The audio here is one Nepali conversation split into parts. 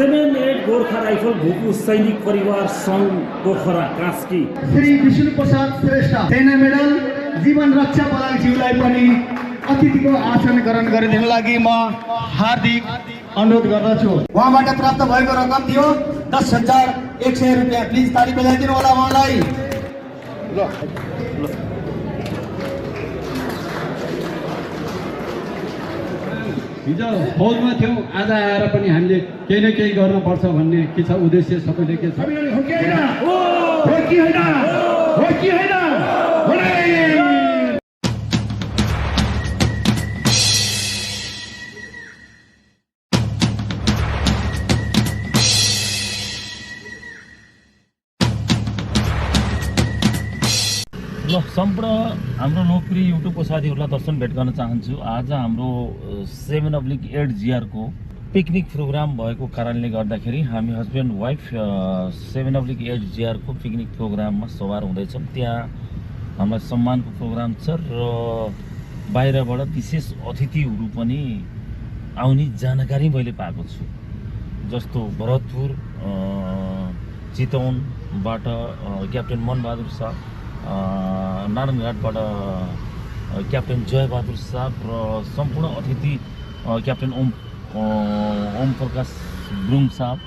7-8 गोर्खा राइफल भूपू सैनिक परिवार संघ पोखरा कास्की श्री विष्णु प्रसाद श्रेष्ठ सेना मेडल जीवन रक्षा पदकज्यूलाई पनि अतिथिको आसन ग्रहण गरिदिन लागि म हार्दिक अनुरोध गर्दछु। उहाँबाट प्राप्त भएको रकम थियो 10,100 रुपैयाँ। प्लिज ताली बजाइदिनु होला उहाँलाई। हिजो फौजमा थियौँ, आज आएर पनि हामीले केही न केही गर्नुपर्छ भन्ने के छ उद्देश्य सबैले के छ। ल सम्पूर्ण हाम्रो लोकप्रिय युट्युबको साथीहरूलाई दर्शन भेट गर्न चाहन्छु। आज हाम्रो 7/8 GR को पिकनिक प्रोग्राम भएको कारणले गर्दाखेरि हामी हस्बेन्ड वाइफ 7/8 GR को पिकनिक प्रोग्राममा सवार हुँदैछौँ। त्यहाँ हामीलाई सम्मानको प्रोग्राम छ र बाहिरबाट विशेष अतिथिहरू पनि आउने जानकारी मैले पाएको छु। जस्तो भरतपुर चितवनबाट क्याप्टेन मनबहादुर शाह, नारायणघाटबाट क्याप्टेन जयबहादुर साहब र सम्पूर्ण अतिथि क्याप्टेन ओम प्रकाश गुरुङ साहब,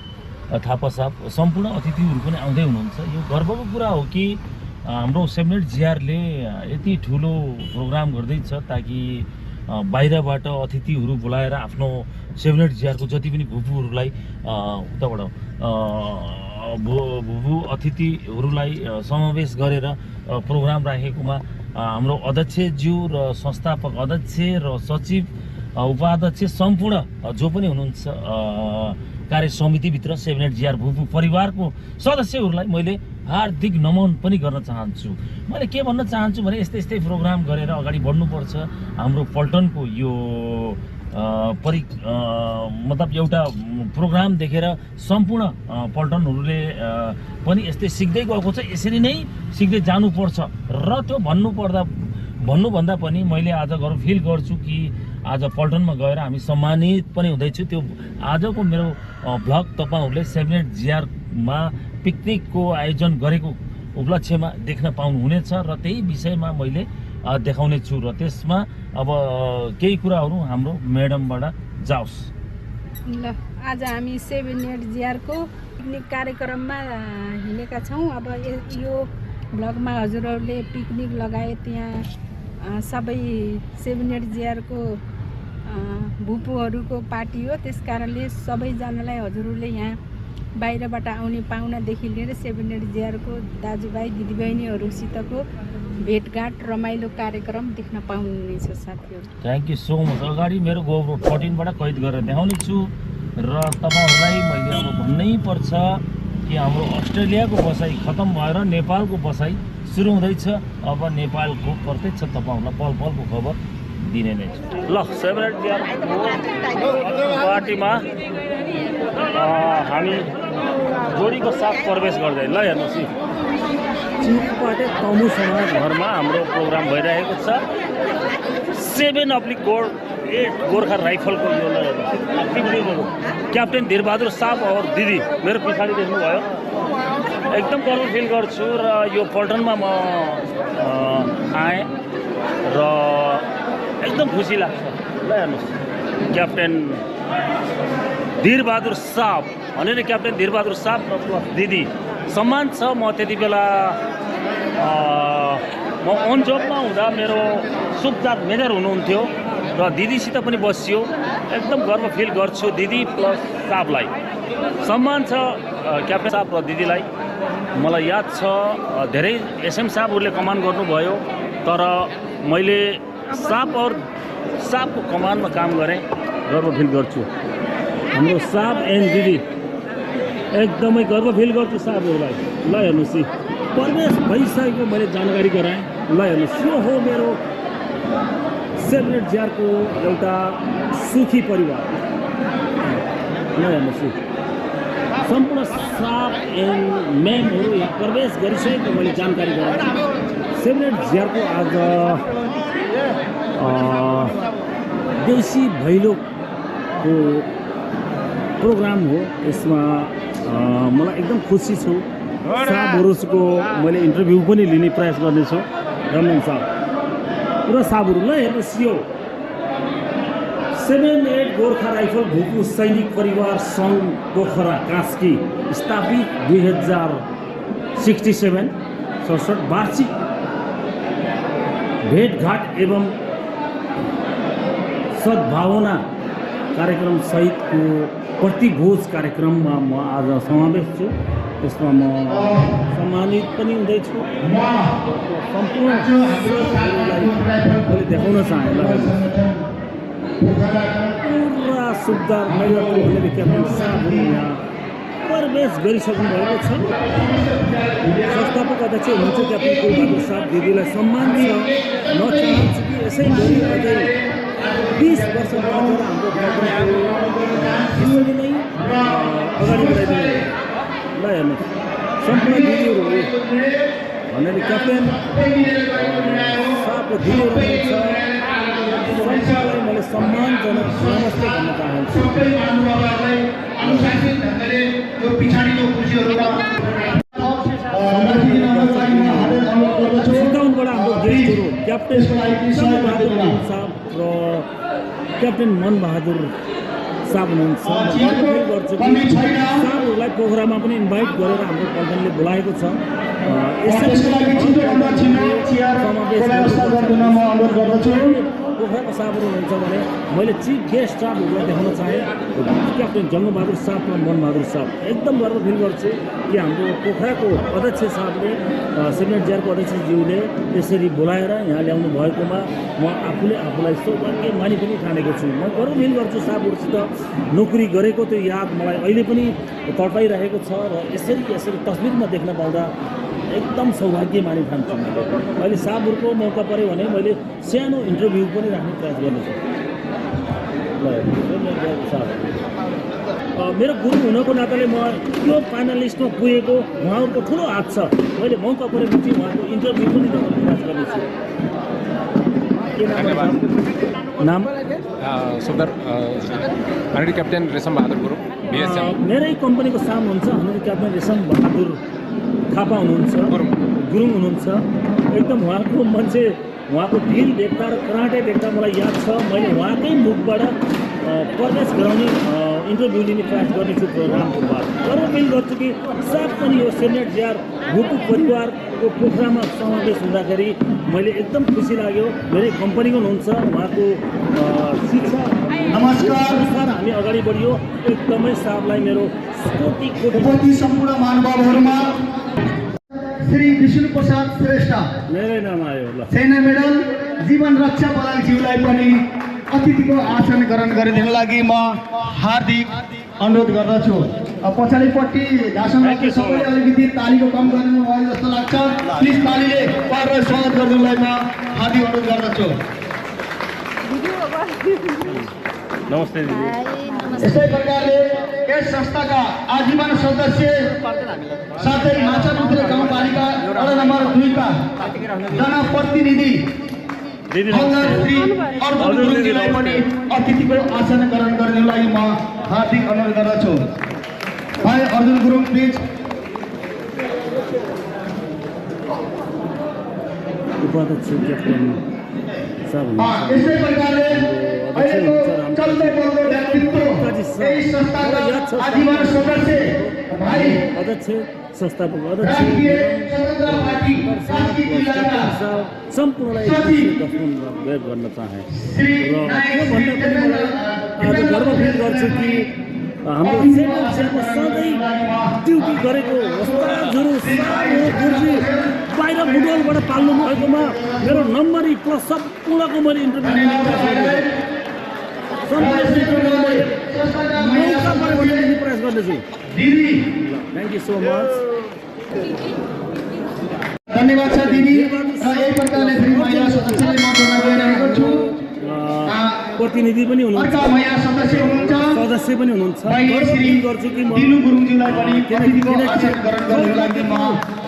थापा साहब, सम्पूर्ण अतिथिहरू पनि आउँदै हुनुहुन्छ। यो गर्वको कुरा हो कि हाम्रो 7/8 GR ले यति ठुलो प्रोग्राम गर्दैछ ताकि बाहिरबाट अतिथिहरू बोलाएर आफ्नो 7/8 GR को जति पनि भूपूहरूलाई उताबाट भूभू अतिथिहरूलाई समावेश गरेर प्रोग्राम राखेकोमा हाम्रो अध्यक्षज्यू र संस्थापक अध्यक्ष र सचिव उपाध्यक्ष सम्पूर्ण जो पनि हुनुहुन्छ कार्य समितिभित्र 7/8 GR भूभू परिवारको सदस्यहरूलाई मैले हार्दिक नमन पनि गर्न चाहन्छु। मैले के भन्न चाहन्छु भने यस्तै प्रोग्राम गरेर अगाडि बढ्नुपर्छ। हाम्रो पल्टनको यो मतलब एउटा प्रोग्राम देखेर सम्पूर्ण पल्टनहरूले पनि यस्तै सिक्दै गएको छ। यसरी नै सिक्दै जानुपर्छ र त्यो भन्नुभन्दा पनि मैले आज गर्व फिल गर्छु कि आज पल्टनमा गएर हामी सम्मानित पनि हुँदैछु। त्यो आजको मेरो भ्लग तपाईँहरूले 7/8 GR मा पिकनिकको आयोजन गरेको उपलक्ष्यमा देख्न पाउनुहुनेछ र त्यही विषयमा मैले देखाउने छु र त्यसमा अब केही कुराहरू हाम्रो म्याडमबाट जाओस्। ल आज हामी 7/8 GR को पिकनिक कार्यक्रममा हिँडेका छौँ। अब यो भ्लगमा हजुरहरूले पिकनिक लगाए त्यहाँ सबै 7/8 GR को भूपूहरूको पार्टी हो। त्यस कारणले सबैजनालाई हजुरहरूले यहाँ बाहिरबाट आउने पाहुनादेखि लिएर 7/8 GR को दाजुभाइ दिदीबहिनीहरूसितको भेटघाट रमाइलो कार्यक्रम देख्न पाउनुहुनेछ साथीहरू। Thank you so much. अगाडि मेरो GoPro 14बाट कैद गरेर देखाउने छु र तपाईँहरूलाई मैले अब भन्नै पर्छ कि हाम्रो अस्ट्रेलियाको बसाइ खतम भएर नेपालको बसाइ सुरु हुँदैछ। अब नेपालको प्रत्यक्ष तपाईँहरूलाई पल पलको खबर दिने नै छु। ल 7/8 GR पार्टीमा हामी जोडीको साथ प्रवेश गर्दै ल हेर्नुहोस् चिरपाटे तमु समाज घरमा हाम्रो प्रोग्राम भइरहेको छ। 7/8 गोर्खा राइफलको यो क्याप्टेन धीरबहादुर साहब और दिदी मेरो पछाडि देख्नुभयो। एकदम गर्व फिल गर्छु र यो पल्टनमा म आएँ र एकदम खुसी लाग्छ। ल हेर्नुहोस् क्याप्टेन धीरबहादुर साहब भनेर क्याप्टेन धीरबहादुर साहब र दिदी सम्मान छ। म त्यति बेला म अन जबमा हुँदा मेरो सुखदार मेजर हुनुहुन्थ्यो र दिदीसित पनि बसियो। एकदम गर्व फिल गर्छु दिदी प्लस साहबलाई सम्मान छ। क्याप्टेन साहब र दिदीलाई मलाई याद छ धेरै एसएम साहबहरूले कमान गर्नुभयो तर मैले साहबको कमानमा काम गरेँ। गर्व फिल गर्छु हाम्रो साहब एन्ड दिदी एकदमै गर्व फिल गर्छु साहबहरूलाई। ल हेर्नुहोस् प्रवेश भइसकेको मैले जानकारी गराएँ। ल हेर्नुहोस् यो हो मेरो 7/8 GR को एउटा सुखी परिवार। ल हेर्नुहोस् सम्पूर्ण साहब एन्ड म्यामहरू यहाँ प्रवेश गरिसकेको मैले जानकारी गराएँ। 7/8 GR को आज देशी भैलोको प्रोग्राम हो। यसमा मलाई एकदम खुसी छु। साबुरुसको मैले इन्टरभ्यू पनि लिने प्रयास गर्नेछु। रमन साहब पुरा साबुरु ल हेर्नुहोस् यो 78 गोर्खा राइफल भूपू सैनिक परिवार सङ्घ पोखरा कास्की स्थापित 2067 वार्षिक भेटघाट एवं सद्भावना कार्यक्रम सहितको प्रतिभोज कार्यक्रममा म आज समावेश छु। यसमा म सम्मानित पनि हुँदैछु। सम्पूर्ण मैले देखाउन चाहे पुरा सुब्दार महिलाको भनेर क्याप्टेन साहबहरू यहाँ प्रवेश गरिसक्नु भएको छ। संस्थापक अध्यक्ष हुनुहुन्छ क्याप्टेन कुलबहादुर साहब दिदीलाई सम्मान छ। म चाहन्छु कि यसै गरी अझै 20 वर्ष बाँचेर हाम्रो प्रोग्रामको यसरी नै अगाडि बढाइदिनु। ल हेर्नुहोस् सम्पूर्ण दिदीहरू भनेर क्याप्टेन साहबको दिदीहरू हुनुहुन्छ। सम्पूर्णलाई मैले सम्मानजनक नमस्ते भन्न चाहन्छु। चितवनबाट हाम्रो गेस्टहरू क्याप्टेन जङ्गबहादुर साहब र क्याप्टेन मनबहादुर साहब हुनुहुन्छ। गर्छु कि साहबहरूलाई पोखरामा पनि इन्भाइट गरेर हाम्रो पल्टनले बोलाएको छ। पोखराको साहबहरू हुनुहुन्छ भने मैले चिफ गेस्ट स्टाफहरूलाई देखाउन चाहेँ क्याप्टेन जङ्गबहादुर साहब र मनबहादुर साहब। एकदम गर्व फिल गर्छु कि हाम्रो पोखराको अध्यक्ष साहबले सेभेनेट जिआरको अध्यक्षज्यूले यसरी बोलाएर यहाँ ल्याउनु भएकोमा म आफूलाई सौभाग्यमानी पनि ठानेको छु। म गर्व फिल गर्छु साहबहरूसित नोकरी गरेको त्यो याद मलाई अहिले पनि तडपाइरहेको छ र यसरी तस्बिरमा देख्न पाउँदा एकदम सौभाग्यमानी ठान्छु। अहिले साहबहरूको मौका पऱ्यो भने मैले सानो इन्टरभ्यू पनि राख्ने प्रयास गर्नेछु। मेरो गुरु हुनको नाताले म यो फाइनलिस्टमा पुगेको उहाँहरूको ठुलो हात छ। मैले मौका परेपछि उहाँको इन्टरभ्यू पनि गर्ने प्रयास गर्नेछु। नाम सुन्दर हनरी क्याप्टेन रेशम बहादुर गुरुङ बीएसएम। मेरै कम्पनीको साम हुन्छ हनरी क्याप्टेन रेशम बहादुर थापा हुनुहुन्छ, गुरुङ हुनुहुन्छ। एकदम उहाँको मान्छे उहाँको ढिल देख्दा र कराटे देख्दा मलाई याद छ मैले उहाँकै मुखबाट प्रवेश गराउने इन्टरभ्यू लिने प्रयास गर्नेछु प्रोग्रामको बाद। गर्व फिल गर्छु कि साथ पनि यो सेनेट जिआर भूपू परिवारको पोखरामा समावेश हुँदाखेरि मैले एकदम खुसी लाग्यो। मेरै कम्पनीको हुनुहुन्छ उहाँको शिक्षा अनुसार हामी अगाडि बढियो। एकदमै साहबलाई मेरो कोटि सम्पूर्ण महानुभावहरूमा श्री विष्णु प्रसाद श्रेष्ठ मेरै नाम आयो। ल सेना मेडल जीवन रक्षा बलाज्यूलाई पनि अतिथिको आसन ग्रहण गरिदिनु लागि म हार्दिक अनुरोध गर्दछु। पछाडिपट्टि भाषण सबैले अलिकति तालीको कम गर्नु भयो जस्तो लाग्छ। प्लिज तालीले उहाँहरूलाई स्वागत गर्नुलाई म हार्दिक अनुरोध गर्दछु। नमस्ते दिदी। यस्तै प्रकारले यस संस्थाका आजीवन सदस्य साथै माछापुत्र गाउँपालिका वडा नम्बर 2 का जनप्रतिनिधि श्री अर्जुन गुरुङजीलाई पनि अतिथिको आसन ग्रहण गर्नुको लागि म हार्दिक अनुरोध गर्दछु। भाइ अर्जुन गुरुङ प्लिज। उपाध्यक्ष क्याप्टेन साहब यस्तै प्रकारले अहिलेको चल्दै बढ्दो व्यक्तित्व यही संस्थाका आजीवन सदस्य भाइ अध्यक्ष संस्थापक अध्यक्ष सम्पूर्णलाई व्यक्त गर्न चाहे र यो भन्दा पनि मलाई आज गर्व फिल गर्छु कि हाम्रो सेनाको सधैँ ड्युटी गरेको वस्ताजहरू गुरुजी बाहिर फुटबलबाट पाल्नु भएकोमा मेरो नम्बरी प्लस सम्पूर्णको मैले इन्टरभ्यू लिने प्रयास गर्नेछु। Thank you so much. धन्यवाद छ दिदी। यही प्रकारले फेरि महिला सदस्यले म जोड्न गइरहेको छु। प्रतिनिधि पनि हुनुहुन्छ, अर्का महिला सदस्य हुनुहुन्छ सदस्य पनि हुनुहुन्छ। भाइ गर्व श्री फिल गर्छु कि म दिनु गुरुङज्यूलाई पनि अतिथिको आसन ग्रहण गर्नको लागि म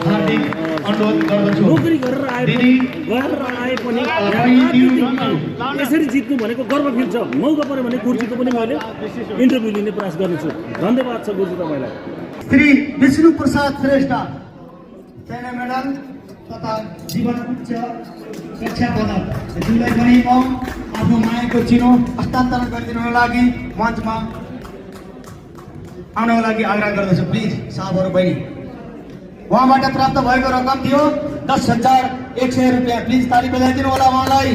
हार्दिक अनुरोध गर्दछु। नोकरी गरेर आए दिदी पनि भाइ दिनु यसरी जित्नु भनेको गर्व फिल छ। मौका पऱ्यो भने गुरुजीको पनि मैले इन्टरभ्यू लिने प्रयास गर्नेछु। धन्यवाद छ गुरुजी तपाईँलाई। श्री विष्णु प्रसाद श्रेष्ठ सेना मेडल तथा जीवन उच्च शिक्षा पदक ज्यूलाई पनि म आफ्नो मायाको चिनो हस्तान्तरण गरिदिनुको लागि मञ्चमा आउनको लागि आग्रह गर्दछु। प्लिज साहबहरू बहिनी, उहाँबाट प्राप्त भएको रकम थियो 10,100 रुपियाँ। प्लिज ताली बजाइदिनु होला उहाँलाई।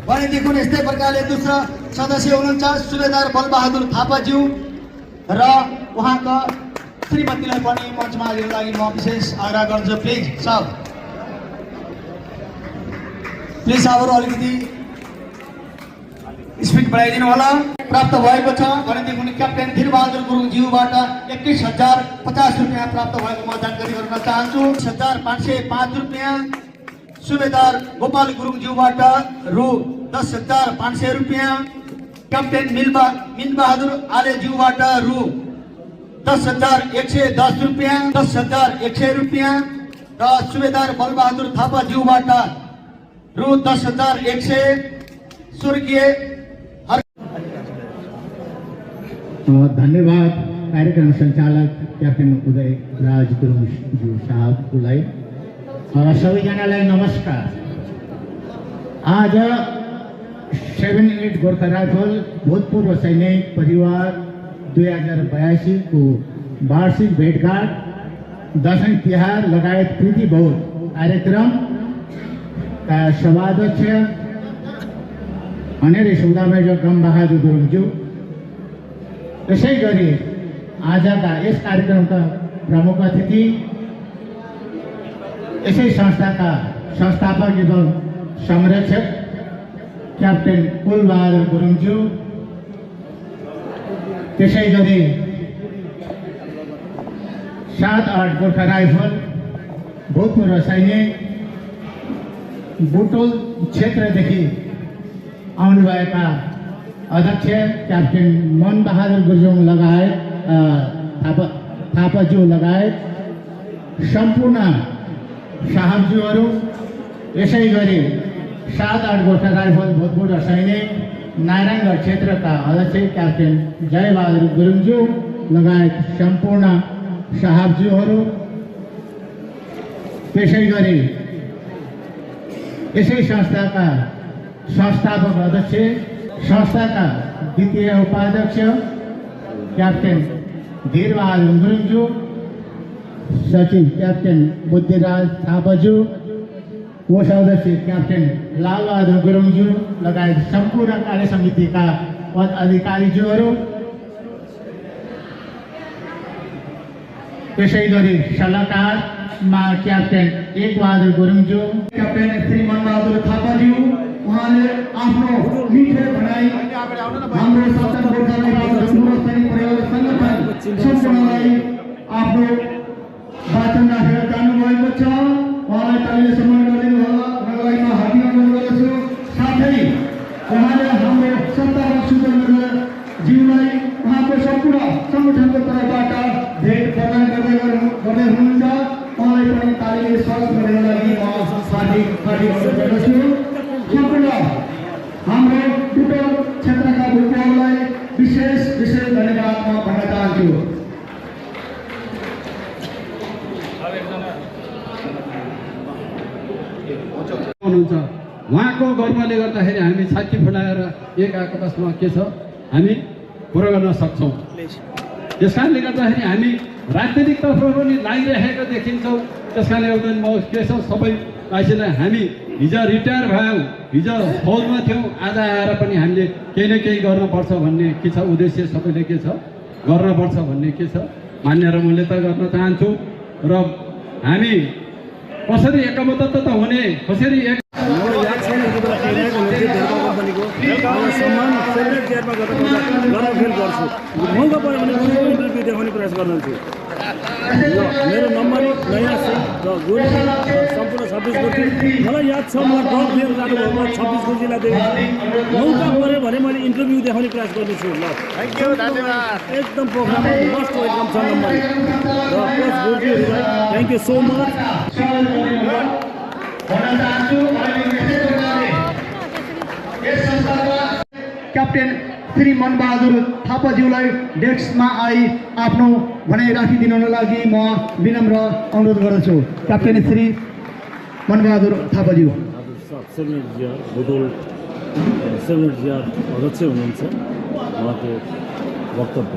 भनेदेखि यस्तै प्रकारले दोस्रो सदस्य हुनुहुन्छ सुबेदार बलबहादुर थापाज्यू र उहाँका श्रीमतीलाई पनि मञ्चमा आउनको लागि म विशेष आग्रह गर्छु। प्लिज साहबहरू अलिकति स्पिड बढाइदिनु होला। प्राप्त भएको छ भनेदेखि क्याप्टेन धीरबहादुर गुरुङज्यूबाट 21,050 रुपियाँ प्राप्त भएको म जानकारी गराउन चाहन्छु। 10,505 रुपियाँ। सुबेदार गोपाल गुरुङज्यूबाट रु 10,500 रुपियाँ। क्याप्टेन मिनबहादुर आलेज्यूबाट रु 10,110 रुपियाँ। 10,100 रुपियाँ र सुबेदार बलबहादुर थापाज्यूबाट रु 10,100। स्वर्गीय धन्यवाद कार्यक्रम संचालक क्याप्टेन उदय राज गुरुङज्यू साहबलाई। सबैजनालाई नमस्कार। आज 78 गोर्खा राइफल भूतपूर्व सैनिक परिवार 2082 को वार्षिक भेटघाट दशैं तिहार लगायत प्रीति बहुत कार्यक्रम का सभाध्यक्ष अनेरे सौदामेजर गमबहादुर गुरुङज्यू, यसै गरी आजका यस कार्यक्रमका प्रमुख अतिथि यसै संस्थाका संस्थापक एवं संरक्षक क्याप्टेन कुलबहादुर गुरुङज्यू, त्यसै गरी 7-8 गोर्खा राइफल भूतपूर्व सैनिक बुटोल क्षेत्रदेखि आउनुभएका अध्यक्ष क्याप्टेन मनबहादुर गुरुङ लगायत थापाज्यू लगायत सम्पूर्ण साहबज्यूहरू, यसै गरी 7-8 गोर्खा राइफल भूतपूर्व सैनिक नारायणगढ क्षेत्रका अध्यक्ष क्याप्टेन जयबहादुर गुरुङज्यू लगायत सम्पूर्ण साहबज्यूहरू, त्यसै गरी यसै संस्थाका संस्थापक अध्यक्ष, संस्थाका द्वितीय उपाध्यक्ष क्याप्टेन धीरबहादुर गुरुङज्यू, सचिव क्याप्टेन बुद्धिराज थापाज्यू, कोषाध्यक्ष क्याप्टेन लालबहादुर गुरुङज्यू लगायत सम्पूर्ण कार्य समितिका पद अधिकारीज्यूहरू, त्यसै गरी सल्लाहकारमा क्याप्टेन एकबहादुर गुरुङज्यू, क्याप्टेन श्री मनबहादुर थापाज्यू, उहाँले आफ्नो मिठो भनाइ हाम्रो सत्तर गोर्खाली भूतपूर्व सैनिक परिवार संगठन सम्पूर्णलाई आफ्नो वाचन राखेर जानुभएको छ। उहाँलाई तालीले सम्मान गरिदिनु होला लागि म हार्दिक अनुरोध गर्दछु। साथै उहाँले हाम्रो सत्तारूढ सुब्रमण्यज्यूलाई उहाँको सम्पूर्ण संगठनको तर्फबाट भेट प्रदान गर्दै हुनुहुन्छ। उहाँलाई पनि तालीले स्वागत गर्नको लागि म हार्दिक अनुरोध गर्दछु। सम्पूर्ण हाम्रो बुटोल क्षेत्रका भूतपूर्वलाई विशेष धन्यवाद म भन्न चाहन्छु। हुनुहुन्छ उहाँको गर्वले गर्दाखेरि हामी छाती फुलाएर एक आपसमा के छ हामी पुरा गर्न सक्छौँ। त्यस कारणले गर्दाखेरि हामी राजनीतिक तर्फ पनि लागिरहेका देखिन्छौँ। त्यस कारणले गर्दा म के छ सबै मान्छेलाई हामी हिजो रिटायर भयौँ, हिजो फौजमा थियौँ, आज आएर पनि हामीले केही न केही गर्नुपर्छ भन्ने के छ उद्देश्य सबैले के छ गर्नुपर्छ भन्ने के छ मान्य र मैले त गर्न चाहन्छु। र हामी कसरी एकबद्ध त हुने, कसरी एक याद छैन यति बेला कम्पनीको सम्मान सेलिब्रेट गियरमा गर्दा गर्व फिल गर्छु। मौका पऱ्यो भने इन्टरभ्यू देखाउने प्रयास गर्नेछु। मेरो नम्बर नयाँ सिंह र गुरु सम्पूर्ण 26 गुरुजी मलाई याद छ म डट लिएर जानुभएको 26 गुरुजीलाई देखेको मौका पऱ्यो भने मैले इन्टरभ्यू देखाउने प्रयास गर्नेछु ल थ्याङ्क यू धन्यवाद एकदम प्रोग्राममा मस्ट वेलकम छ नम्बर र प्लस गुरुजीहरूलाई thank you so much captain Shri Manbahadur थापाज्यूलाई डेस्कमा आई आफ्नो भनाइ राखिदिनको लागि म विनम्र अनुरोध गर्दछु क्याप्टेन श्री मनबहादुर थापाज्यू सेमिनार भूगोल सेमिनार अध्यक्ष हुनुहुन्छ उहाँको वक्तव्य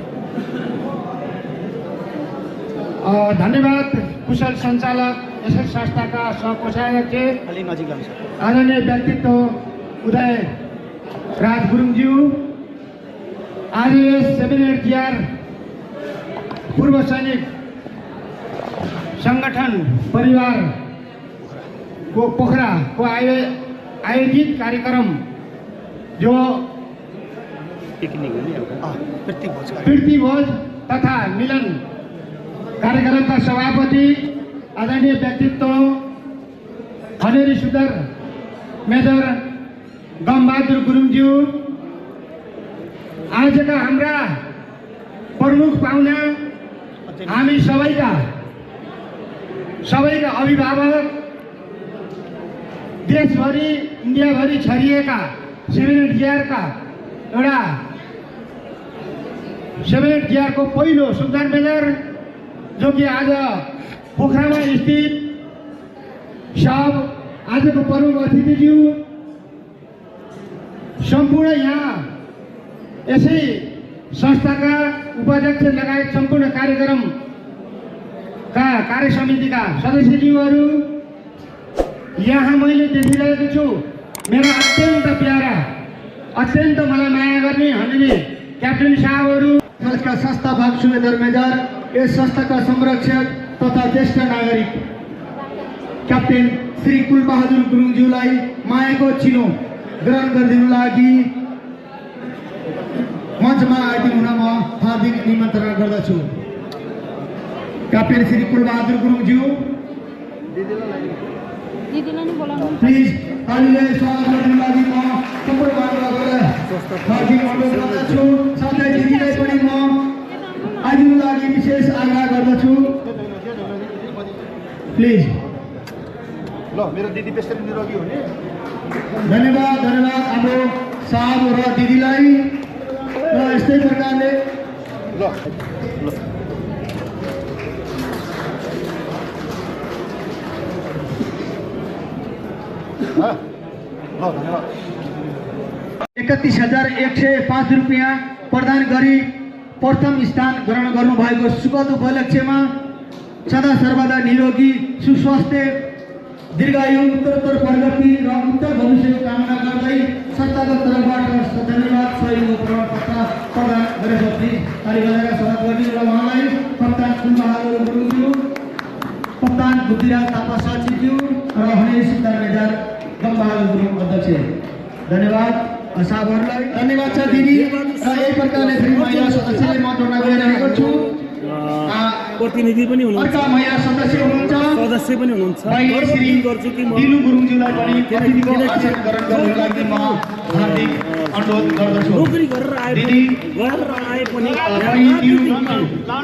धन्यवाद कुशल सञ्चालक यसै संस्थाका सहकोषाध्यक्ष आदरणीय व्यक्तित्व उदय राज गुरुङज्यू आज सेमिनार जिआर पूर्व सैनिक संगठन परिवारको पोखराको आयोजित कार्यक्रम जो पृथ्वी भोज तथा मिलन कार्यक्रमका सभापति आदरणीय व्यक्तित्व खनेरी सुदर मेजर गमबहादुर गुरुङज्यू आजका हाम्रा प्रमुख पाहुना हामी सबैका अभिभावक देशभरि इन्डियाभरि छरिएका सेमिनार जिआरका एउटा सेमिनार जिआरको पहिलो सुल्तान मेजर जो कि आज पोखरामा स्थित सब आजको प्रमुख अतिथिज्यू सम्पूर्ण यहाँ यसै संस्थाका उपाध्यक्ष लगायत सम्पूर्ण कार्यक्रमका कार्य समितिका सदस्यज्यूहरू यहाँ मैले देखिरहेको छु मेरा अत्यन्त प्यारा अत्यन्त मलाई माया गर्ने हामीले क्याप्टेन साहबहरू यसका संस्थापक सुबेदार मेजर यस संस्थाका संरक्षक तथा ज्येष्ठ नागरिक क्याप्टेन श्री कुलबहादुर गुरुङज्यूलाई मायाको चिनो ग्रहण गरिदिनु लागि मञ्चमा आइदिनु हुन म हार्दिक निमन्त्रणा गर्दछु क्याप्टेन श्री कुलबहादुर गुरुङज्यू प्लिज तालीले स्वागत गर्नु लागि म सम्पूर्ण महानुभावहरूलाई हार्दिक अनुरोध गर्दछु साथै दिदीलाई पनि म आइदिनु लागि विशेष आग्रह गर्दछु प्लिज ल मेरो दिदी पेसरी निरोगी हुने धन्यवाद हाम्रो साहब र दिदीलाई र यस्तै प्रकारले ल 31,105 रुपियाँ प्रदान गरी प्रथम स्थान ग्रहण गर्नुभएको सुखद उपलक्ष्यमा सदा सर्वदा निरोगी सुस्वास्थ्य दीर्घायु उत्तरोत्तर प्रगति र उत्तर भविष्यको कामना गर्दै संस्थाको तर्फबाट धन्यवाद सहयोग प्रमाणपत्र प्रदान गरेको थिए ताली बजाएर स्वागत गर्ने र उहाँलाई कप्तान कुलबहादुर गुरुङज्यू कप्तान बुद्धिराज थापा सचिवज्यू र हनेरी सुल्तान मेजर गमबहादुर गुरुङ अध्यक्ष धन्यवाद साहबहरूलाई धन्यवाद छ दिदी र यही प्रकारले फेरि म यहाँ सदस्यलाई मतदान गरिरहेको छु प्रतिनिधि पनि हुनुहुन्छ अर्का महिला सदस्य हुनुहुन्छ सदस्य पनि हुनुहुन्छ गर्छु कि म दिनु गुरुङज्यूलाई पनि अतिथिको आसन ग्रहण गर्नको लागि म हार्दिक अनुरोध गर्दछु नोकरी गरेर आए पनि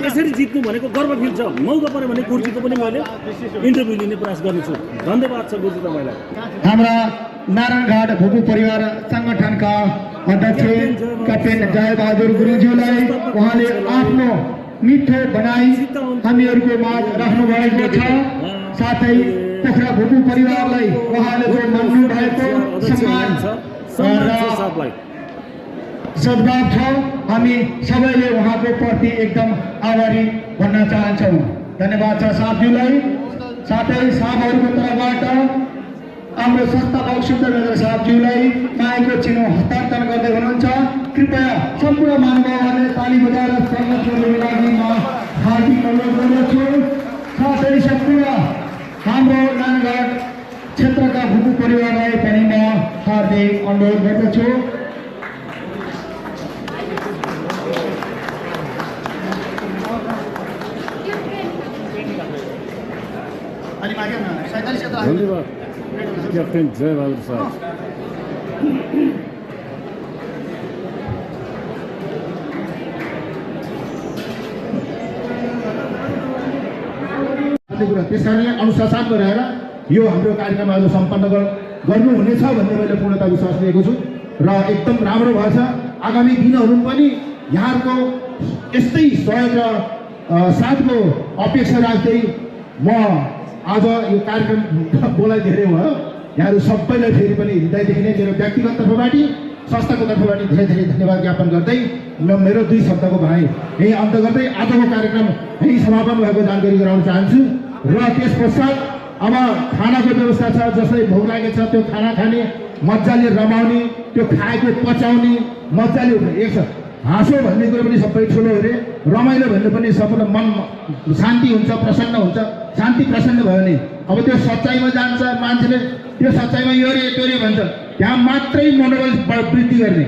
यसरी जित्नु भनेको गर्व फिल छ मौका पऱ्यो भने गुरुजीको पनि मैले इन्टरभ्यू लिने प्रयास गर्नेछु धन्यवाद छ गुरुजी तपाईँलाई हाम्रा नारायणघाट भूपू परिवार संगठनका अध्यक्ष क्याप्टेन जयबहादुर गुरुङज्यूलाई उहाँले आफ्नो मिठो बनाई हामीहरूको माझ राख्नु भएको छ साथै पोखरा भूपू परिवारलाई उहाँले मान्नु भएको सम्मान सद्भाव छ हामी सबैले उहाँको प्रति एकदम आभारी भन्न चाहन्छौँ धन्यवाद छ साहबज्यूलाई साथै साहबहरूको तर्फबाट हाम्रो संस्थापक सुन्दर मेजर साहबज्यूलाई मायाको चिनो हस्तान्तरण गर्दै हुनुहुन्छ कृपया सम्पूर्ण महानुभावहरूले ताली बजाएर स्वागत गर्नको लागि म हार्दिक अनुरोध गर्दछु साथै सम्पूर्ण हाम्रो नारायणघाट क्षेत्रका भूपू परिवारलाई पनि म हार्दिक अनुरोध गर्दछु ताली से धन्यवाद क्याप्टेन जयबहादुर साहब। त्यस कारणले अनुशासनमा रहेर यो हाम्रो कार्यक्रम आज सम्पन्न गर्नुहुनेछ भन्ने मैले पूर्णता विश्वास लिएको छु र एकदम राम्रो भएछ। आगामी दिनहरू पनि यहाँहरूको यस्तै सहयोग र साथको अपेक्षा राख्दै म आज यो कार्यक्रम बोलाइ धेरै भयो। यहाँहरू सबैलाई फेरि पनि हृदयदेखि नै मेरो व्यक्तिगत तर्फबाट संस्थाको तर्फबाट धेरै धेरै धन्यवाद ज्ञापन गर्दै म मेरो 2 शब्दको भाइ यही अन्त गर्दै आजको कार्यक्रम यही समापन भएको जानकारी गराउन चाहन्छु। र त्यस पश्चात अब खानाको व्यवस्था छ, जसलाई भोक लागेको छ त्यो खाना खाने, मजाले रमाउने, त्यो खाएको पचाउने, मजाले एक छ हाँसो भन्ने कुरो पनि सबै ठुलो अरे, रमाइलो भन्ने पनि सबैलाई मन शान्ति हुन्छ, प्रसन्न हुन्छ। शान्ति प्रसन्न भयो भने अब त्यो सच्चाइमा जान्छ, मान्छेले त्यो सच्चाइमा यो रे त्यो रे भन्छ, त्यहाँ मात्रै मनोबल वृद्धि गर्ने।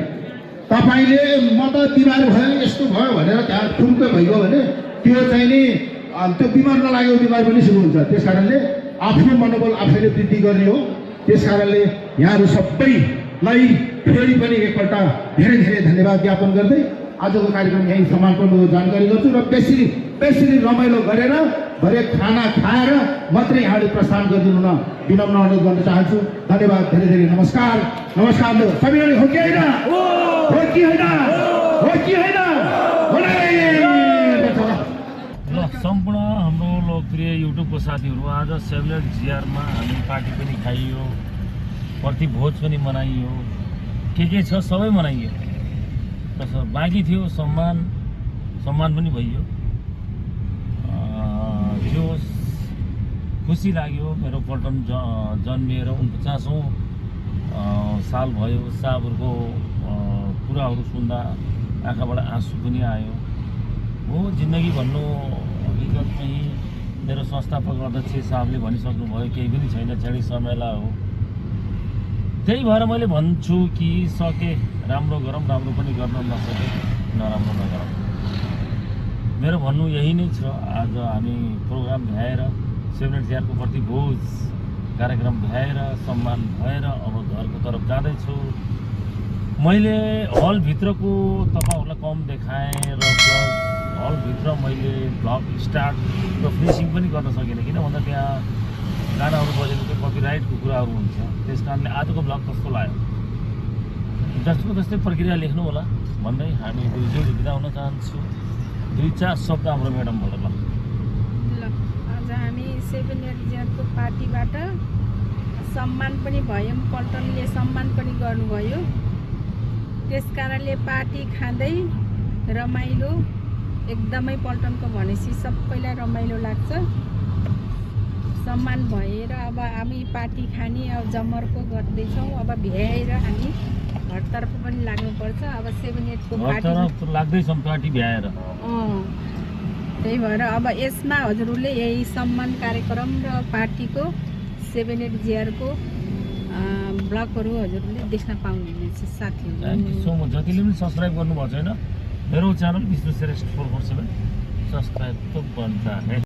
तपाईँले म त बिमार भयो यस्तो भयो भनेर त्यहाँ ठुम्को भइगयो भने त्यो चाहिँ नि त्यो बिमार नलागेको बिमार पनि सुरु हुन्छ। त्यस कारणले आफ्नो मनोबल आफैले वृद्धि गर्ने हो। त्यस कारणले यहाँहरू सबैलाई फेरि पनि एकपल्ट धेरै धेरै धन्यवाद ज्ञापन गर्दै आजको कार्यक्रम यहीँ समापनको जानकारी गर्छु। र बेसी रमाइलो गरेर भरे खाना खाएर मात्रै यहाँले प्रस्थान गरिदिनु न विनम्र अनुरोध गर्न चाहन्छु। धन्यवाद, धेरै धेरै नमस्कार। नमस्कार सबैले हो कि होइन? हो कि होइन? हो कि होइन? ल सम्पूर्ण हाम्रो लोकप्रिय युट्युबको साथीहरू, आज सेभलेट जिआरमा हामी पार्टी पनि खाइयो, प्रतिभोज पनि मनाइयो, के छ सबै मनाइयो। बाँकी थियो सम्मान पनि भइयो। त्यो खुसी लाग्यो। मेरो पल्टन जन्मिएर 49औं साल भयो। साहबहरूको कुराहरू सुन्दा आँखाबाट आँसु पनि आयो। हो जिन्दगी भन्नु हकीकतमै मेरो संस्थापक अध्यक्ष साहबले भनिसक्नुभयो, केही पनि छैन, क्षणिक समयलाई हो। त्यही भएर मैले भन्छु कि सके राम्रो गरौँ, राम्रो पनि गर्न नसके नराम्रो नगरौँ। मेरो भन्नु यही नै छ। आज हामी प्रोग्राम भ्याएर सेभलेट जिआरको प्रतिभोज कार्यक्रम भ्याएर सम्मान भएर अब घरको तर्फ जाँदैछु। मैले हलभित्रको तपाईँहरूलाई कम देखाएँ र प्लस हलभित्र मैले ब्लग स्टार्ट र फिनिसिङ पनि गर्न सकिनँ, किन भन्दा त्यहाँ गानाहरू बजेको त्यो कपिराइटको कुराहरू हुन्छ। त्यस कारणले आजको ब्लग कस्तो लाग्यो जस्तो जस्तै प्रक्रिया लेख्नु होला भन्दै हामी दुईजोडी बिदा हुन चाहन्छु। 2-4 शब्द हाम्रो म्याडमबाट ल। आज हामी सेभलेट जिआरको पार्टीबाट सम्मान पनि भयौँ, पल्टनले सम्मान पनि गर्नुभयो। त्यस कारणले पार्टी खाँदै रमाइलो, एकदमै पल्टनको भनेपछि सबैलाई रमाइलो लाग्छ। सम्मान भएर अब हामी पार्टी खाने अब जमर्को गर्दैछौँ। अब भ्याएर हामी घरतर्फ पनि लाग्नुपर्छ। अब 7-8को पार्टी लाग्दैछौँ पार्टी भ्याएर। त्यही भएर अब यसमा हजुरहरूले यही सम्मान कार्यक्रम र पार्टीको 7-8 जिआरको ब्लगहरू हजुरले देख्न पाउनुहुनेछ साथीहरू। Thank you so much. जतिले पनि सब्सक्राइब गर्नुभएको छैन मेरो च्यानल विष्णु श्रेष्ठ 447 सब्सक्राइब तो बनता है।